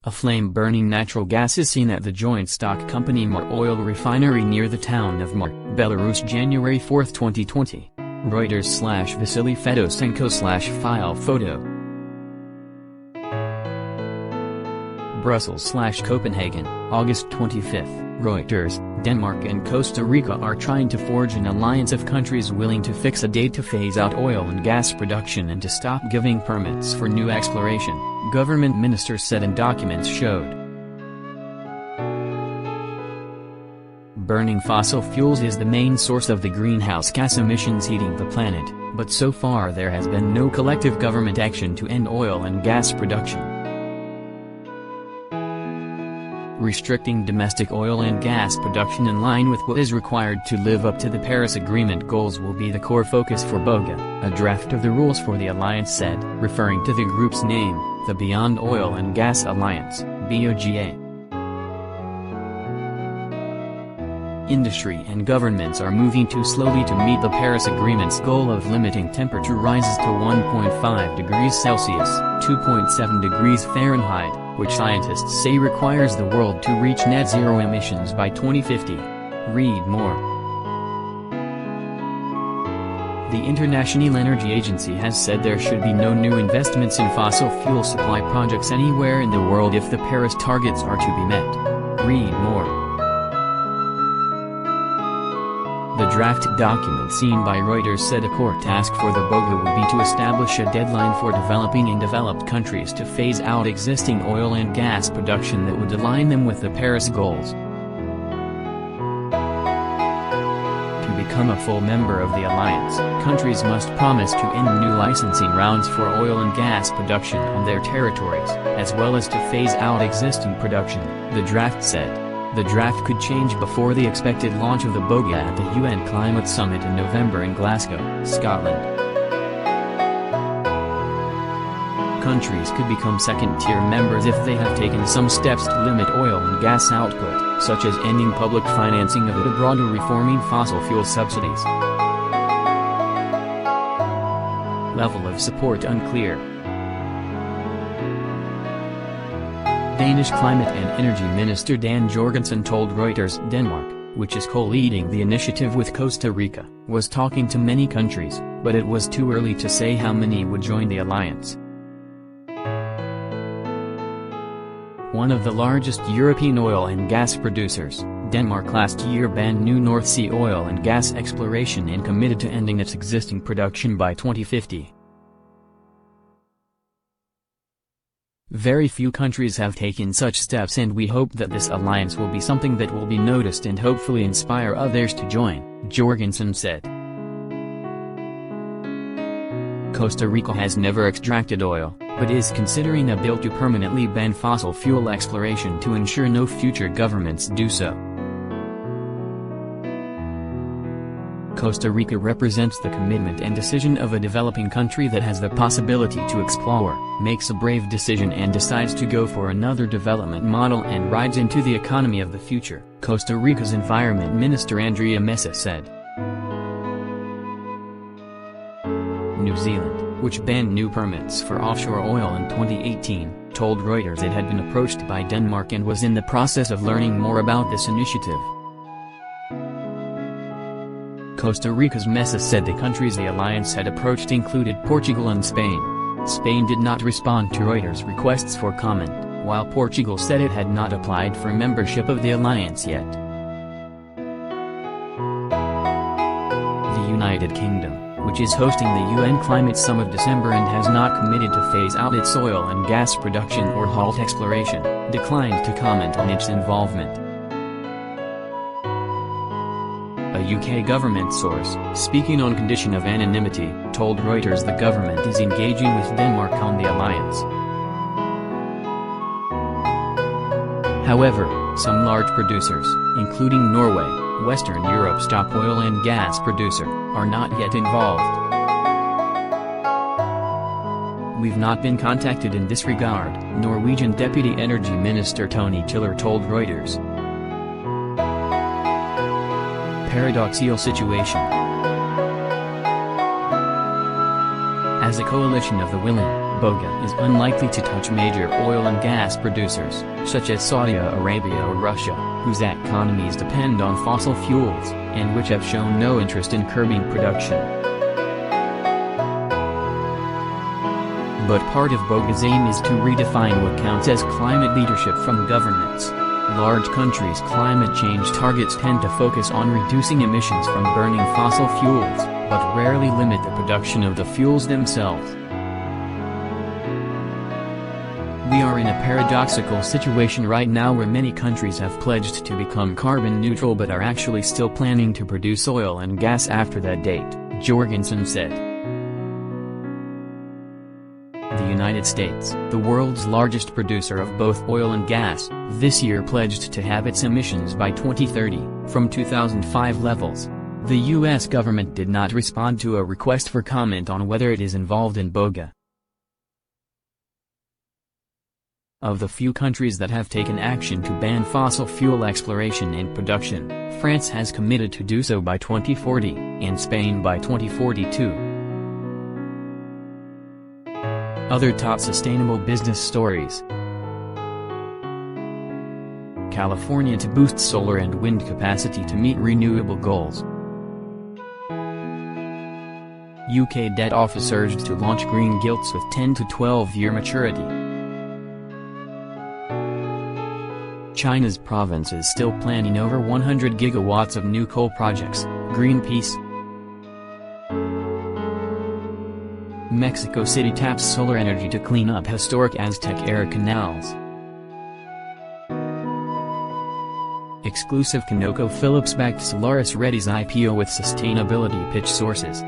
A flame-burning natural gas is seen at the joint stock company Mozyr oil refinery near the town of Mozyr, Belarus January 4, 2020. Reuters/Vasily Fedosenko/file photo. Brussels/Copenhagen, August 25. Reuters, Denmark and Costa Rica are trying to forge an alliance of countries willing to fix a date to phase out oil and gas production and to stop giving permits for new exploration, government ministers said and documents showed. Burning fossil fuels is the main source of the greenhouse gas emissions heating the planet, but so far there has been no collective government action to end oil and gas production. Restricting domestic oil and gas production in line with what is required to live up to the Paris Agreement goals will be the core focus for BOGA, a draft of the rules for the alliance said, referring to the group's name, the Beyond Oil and Gas Alliance, BOGA. Industry and governments are moving too slowly to meet the Paris Agreement's goal of limiting temperature rises to 1.5 degrees Celsius, 2.7 degrees Fahrenheit, which scientists say requires the world to reach net zero emissions by 2050. Read more. The International Energy Agency has said there should be no new investments in fossil fuel supply projects anywhere in the world if the Paris targets are to be met. Read more. The draft document seen by Reuters said a core task for the BOGA would be to establish a deadline for developing and developed countries to phase out existing oil and gas production that would align them with the Paris goals. To become a full member of the alliance, countries must promise to end new licensing rounds for oil and gas production on their territories, as well as to phase out existing production, the draft said. The draft could change before the expected launch of the BOGA at the UN Climate Summit in November in Glasgow, Scotland. Countries could become second-tier members if they have taken some steps to limit oil and gas output, such as ending public financing of it abroad or reforming fossil fuel subsidies. Level of support unclear. Danish Climate and Energy Minister Dan Jorgensen told Reuters Denmark, which is co-leading the initiative with Costa Rica, was talking to many countries, but it was too early to say how many would join the alliance. One of the largest European oil and gas producers, Denmark last year banned new North Sea oil and gas exploration and committed to ending its existing production by 2050. Very few countries have taken such steps and we hope that this alliance will be something that will be noticed and hopefully inspire others to join, Jorgensen said. Costa Rica has never extracted oil, but is considering a bill to permanently ban fossil fuel exploration to ensure no future governments do so. Costa Rica represents the commitment and decision of a developing country that has the possibility to explore, makes a brave decision and decides to go for another development model and rides into the economy of the future, Costa Rica's Environment Minister Andrea Mesa said. New Zealand, which banned new permits for offshore oil in 2018, told Reuters it had been approached by Denmark and was in the process of learning more about this initiative. Costa Rica's Mesa said the countries the alliance had approached included Portugal and Spain. Spain did not respond to Reuters' requests for comment, while Portugal said it had not applied for membership of the alliance yet. The United Kingdom, which is hosting the UN Climate Summit December and has not committed to phase out its oil and gas production or halt exploration, declined to comment on its involvement. A UK government source, speaking on condition of anonymity, told Reuters the government is engaging with Denmark on the alliance. However, some large producers, including Norway, Western Europe's top oil and gas producer, are not yet involved. We've not been contacted in this regard, Norwegian Deputy Energy Minister Tony Tiller told Reuters. Paradoxical situation. As a coalition of the willing, BOGA is unlikely to touch major oil and gas producers, such as Saudi Arabia or Russia, whose economies depend on fossil fuels, and which have shown no interest in curbing production. But part of BOGA's aim is to redefine what counts as climate leadership from governments. Large countries' climate change targets tend to focus on reducing emissions from burning fossil fuels, but rarely limit the production of the fuels themselves. We are in a paradoxical situation right now where many countries have pledged to become carbon neutral but are actually still planning to produce oil and gas after that date, Jorgensen said. The United States, the world's largest producer of both oil and gas, this year pledged to have its emissions by 2030, from 2005 levels. The U.S. government did not respond to a request for comment on whether it is involved in BOGA. Of the few countries that have taken action to ban fossil fuel exploration and production, France has committed to do so by 2040, and Spain by 2042. Other top sustainable business stories. California to boost solar and wind capacity to meet renewable goals. UK debt office urged to launch green gilts with 10 to 12-year maturity. China's province is still planning over 100 gigawatts of new coal projects, Greenpeace. Mexico City taps solar energy to clean up historic Aztec-era canals. Exclusive ConocoPhillips backed Solaris readies IPO with sustainability pitch sources.